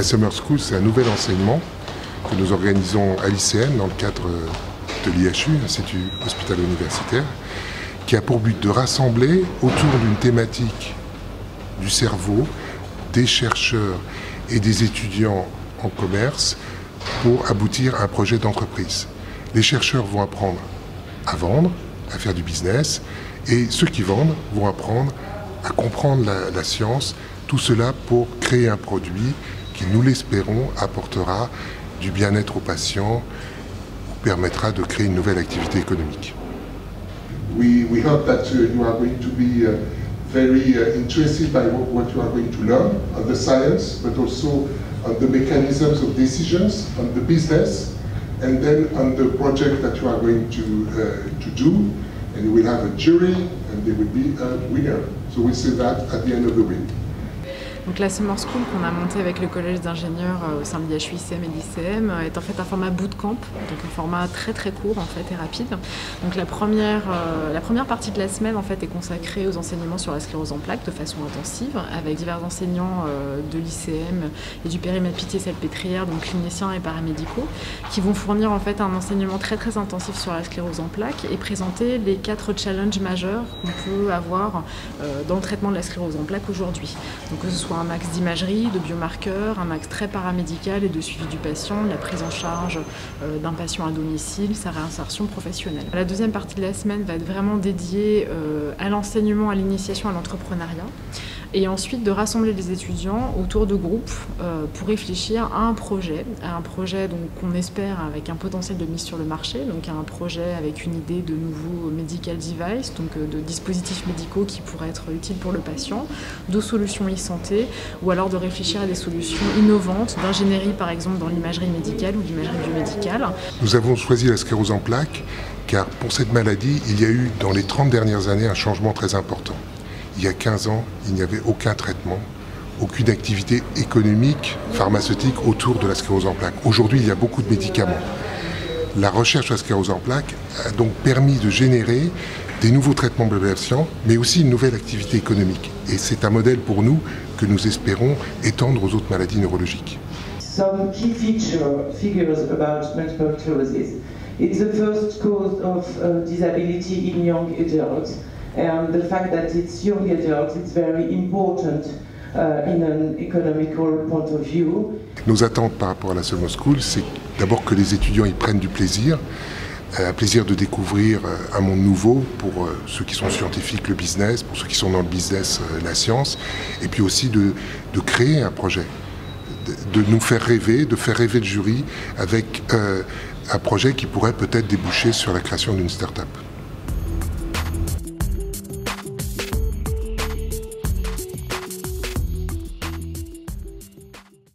La Summer School, c'est un nouvel enseignement que nous organisons à l'ICM dans le cadre de l'IHU, Institut Hospitalo-Universitaire, qui a pour but de rassembler autour d'une thématique du cerveau des chercheurs et des étudiants en commerce pour aboutir à un projet d'entreprise. Les chercheurs vont apprendre à vendre, à faire du business, et ceux qui vendent vont apprendre à comprendre la science, tout cela pour créer un produit qui, nous l'espérons, apportera du bien-être aux patients, permettra de créer une nouvelle activité économique. We hope that you are going to be very interested by what you are going to learn on the science, but also on the mechanisms of decisions, on the business, and then on the project that you are going to do. And you will have a jury, and there will be a winner. So we say that at the end of the week. Donc la Summer School qu'on a montée avec le collège d'ingénieurs au sein de l'IHU, ICM et l'ICM est en fait un format bootcamp, donc un format très court en fait et rapide. Donc la première partie de la semaine en fait est consacrée aux enseignements sur la sclérose en plaques de façon intensive avec divers enseignants de l'ICM et du périmètre Pitié-Salpêtrière, donc cliniciens et paramédicaux, qui vont fournir en fait un enseignement très intensif sur la sclérose en plaques et présenter les 4 challenges majeurs qu'on peut avoir dans le traitement de la sclérose en plaques aujourd'hui. Donc que ce soit un max d'imagerie, de biomarqueurs, un max très paramédical et de suivi du patient, la prise en charge d'un patient à domicile, sa réinsertion professionnelle. La deuxième partie de la semaine va être vraiment dédiée à l'enseignement, à l'initiation à l'entrepreneuriat et ensuite de rassembler les étudiants autour de groupes pour réfléchir à un projet qu'on espère avec un potentiel de mise sur le marché, donc à un projet avec une idée de nouveaux medical device, donc de dispositifs médicaux qui pourraient être utiles pour le patient, de solutions e-santé, ou alors de réfléchir à des solutions innovantes d'ingénierie par exemple dans l'imagerie médicale ou l'imagerie biomédicale. Nous avons choisi la sclérose en plaques car pour cette maladie, il y a eu dans les 30 dernières années un changement très important. Il y a 15 ans, il n'y avait aucun traitement, aucune activité économique, pharmaceutique autour de la sclérose en plaques. Aujourd'hui, il y a beaucoup de médicaments. La recherche sur la sclérose en plaques a donc permis de générer des nouveaux traitements de patients, mais aussi une nouvelle activité économique. Et c'est un modèle pour nous que nous espérons étendre aux autres maladies neurologiques. Some key figures about multiple sclerosis. It's the first cause of disability in young adults. And the fact that it's young adults, it's very important in an economical point of view. Nos attentes par rapport à la Summer School, c'est d'abord que les étudiants y prennent du plaisir, un plaisir de découvrir un monde nouveau pour ceux qui sont scientifiques, le business, pour ceux qui sont dans le business, la science, et puis aussi de créer un projet, de nous faire rêver, de faire rêver le jury avec un projet qui pourrait peut-être déboucher sur la création d'une start-up.